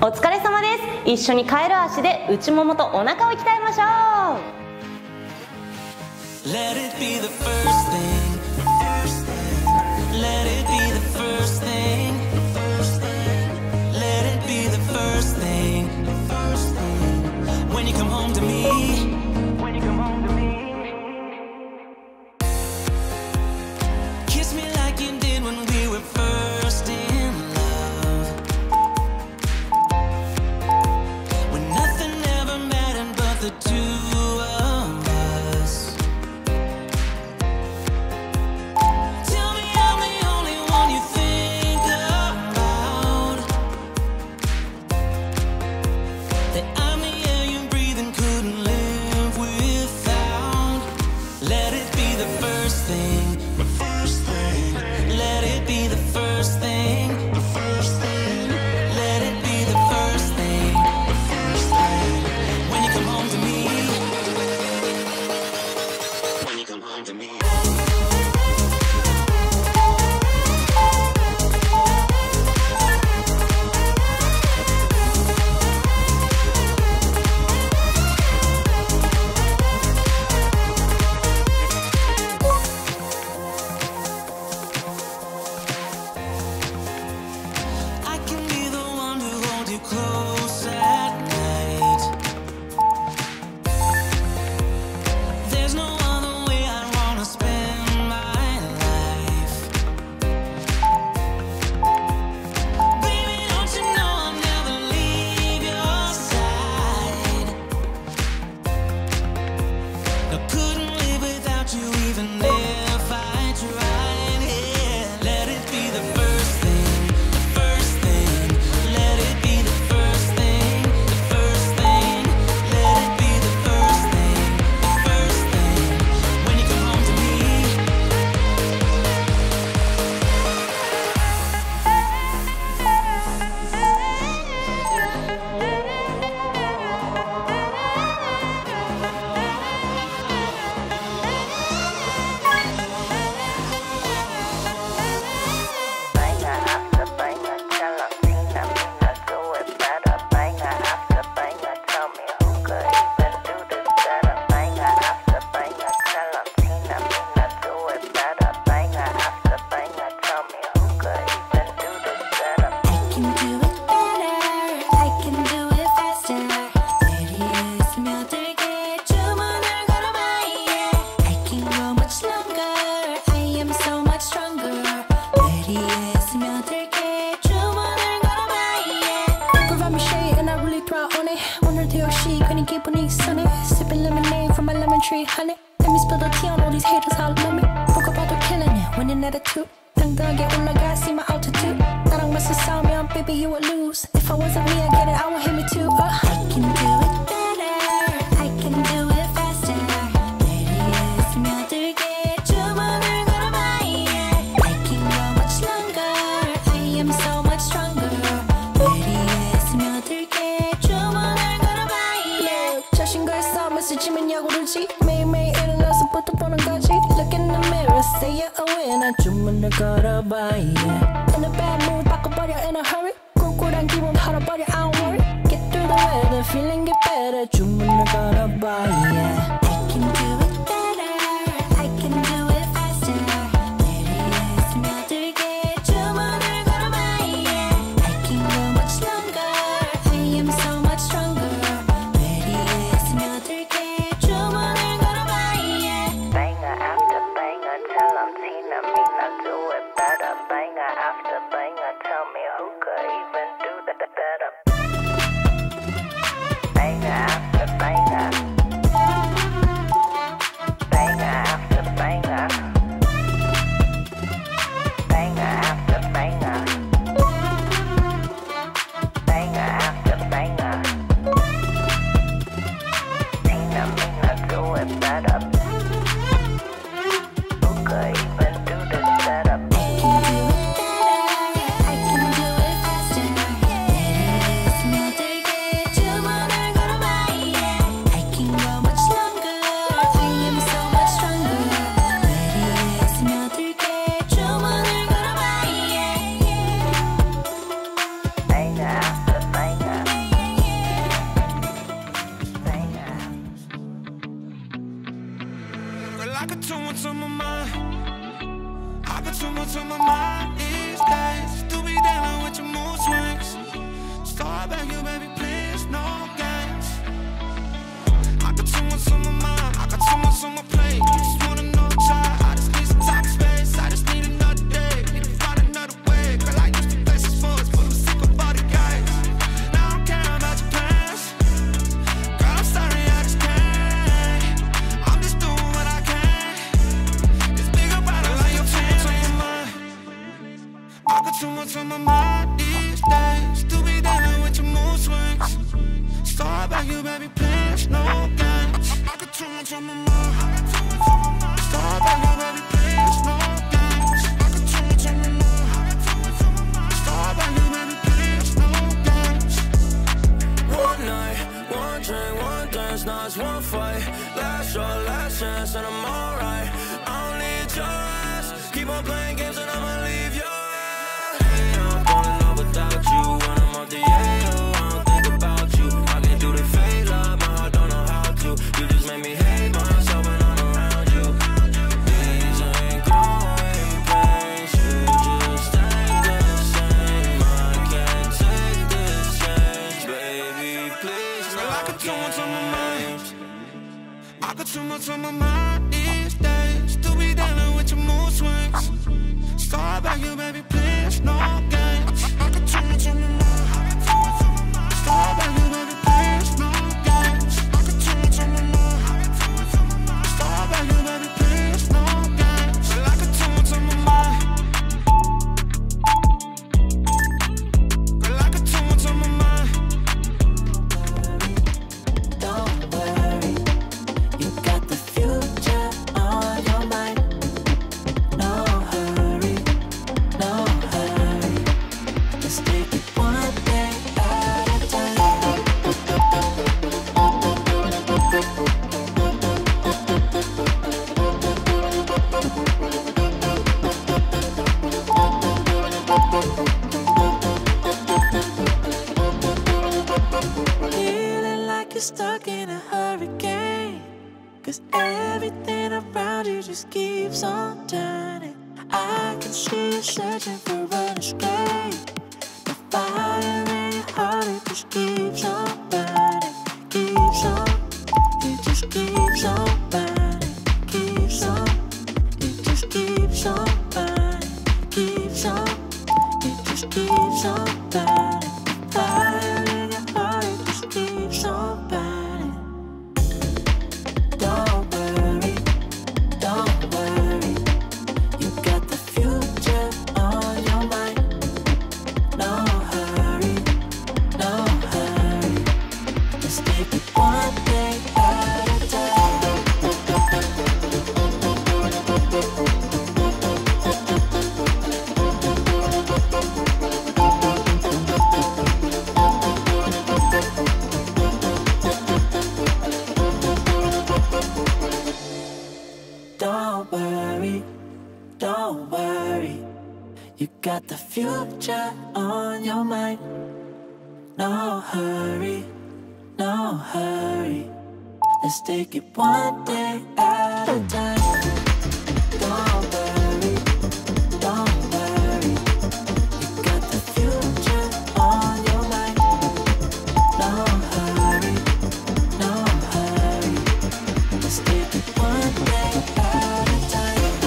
お疲れ様です。一緒にカエル足で内ももとお腹を鍛えましょう。 Let it be the first thing. Let it be the first thing. Let it be the first thing. When you come home to me. When you come home to me. Kiss me like you did when we were first in love. When nothing ever mattered but the two of us. Tell me I'm the only one you think about. That I'm the air you breathe and couldn't live without. Let it be the first thing. The first thing. Let it be the first thing. The first thing. Let it be the first thing. The first thing. When you come home to me. When you come home to me. I can be the one who holds you close at night. There's no other way I wanna spend my life. Baby, don't you know I'll never leave your side. I couldn't live without you even if I tried. Yeah, let it be the first thing. The first thing. Let it be the first thing. The first thing. Let it be the first thing. The first thing. When you come home to me. Banger after banger, tell 'em Tina, Mina, do it better. Banger after banger, tell me who could even do this better. Banger after banger, tell 'em Tina, Mina, do it better. Banger after banger, tell me who could even do this better. I can do it better. I can do it faster. 내리에서 들게 주문을 걸어봐야. I can go much longer. I am so much stronger. 내리에서 들게 주문을 걸어봐야. Provide me shade and I really thrive on it. 오늘도 역시 괜히 기분이 이상해. Sipping lemonade from my lemon tree honey. Let me spill the tea on all these haters all love me. Broke up all killing it, winning attitude. 당당하게 올라가, see my altitude. 나랑 맞서 싸우면 baby you would lose. If I wasn't me I get it, I would hit me too. I can do it better. I can do it faster. 내리에서 들게 주문을 걸어봐야. I can go much longer. I am so much stronger. 내리에서 들게 주문을 걸어봐야. 자신과의 싸움에서 지면 야구르지. 매일매일 일어나서 부터 보는 거지. Look in the mirror, say you're a winner. 주문을 걸어봐야. In a bad mood 바꿔버려 in a hurry. 꿀꿀한 기분 털어버려 I don't worry. Get through the weather, feeling get better. 주문을 걸어봐야. I can do it better. I can do it faster. 내리에서 들게 주문을 걸어봐야. I can go much longer. I am so much stronger. 내리에서 들게 주문을 걸어봐야. Banger after banger, tell 'em Tina, Mina, do it better. Banger after banger, tell me who could even do that better. Banger after banger. Banger after banger. Banger after banger. Banger after banger. Tina, Mina, do it better. Who could even do this better? I can do it better. I can do it faster. 내리에서 들게 주문을 걸어봐야. I can go much longer. I am so much stronger. 내리에서 들게 주문을 걸어봐야. Banger after banger. on my mind. Stop by you, baby, please, no games. I got too much on my mind. Stop by you, baby, please, no games. One night, one drink, one dance, now it's one fight. Last shot, last chance, and I'm alright. I don't need your ass. Keep on playing games and I'ma leave your ass. Hey, I'm falling off without you. When I'm off the AO, I don't think about you. I can do the fade love, my heart don't know how to. You just make me hate myself when I'm around you. These ain't growing pains. You just ain't the same. I can't take this change, baby, please. Girl, I got too much on my mind. I got too much on my mind these days. To be dealing with your mood swings. Stop by you, baby, please, no games. I got too much on my mind. Stop by you, baby, please, no games. I got too much on my mind. Stop by you, baby, please, no games. Girl, I got too much on my mind. Girl, I got too much on my mind. Don't worry, you got the future on your mind. No hurry, no hurry. Just take it one day at a time. Feeling like you're stuck in a hurricane, 'cause everything around you just keeps on turning. I can see you searching for an escape. The fire in your heart, it just keeps on burning. Keeps on, it just keeps on burning. Keeps on, it just keeps on burning. Keeps on, it just keeps on burning. Fire in your heart, it just keeps on burning. Don't worry, don't worry. You got the future on your mind. No hurry, no hurry. Just take it one day at a time. Don't worry, don't worry. You got the future on your mind. No hurry, no hurry. Let's take it one day at a time. Don't worry, don't worry. You got the future on your mind. No hurry, no hurry. Let's take it one day at a time.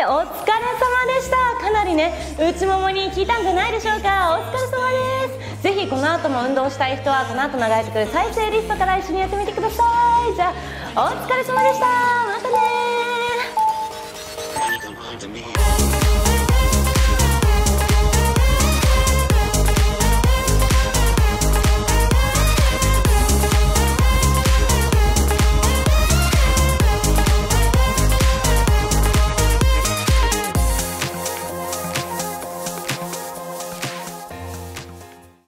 お疲れ様でした。かなりね内ももに効いたんじゃないでしょうか。お疲れ様です。ぜひこの後も運動したい人はこの後流れてくる再生リストから一緒にやってみてください。じゃあお疲れ様でした。またねー。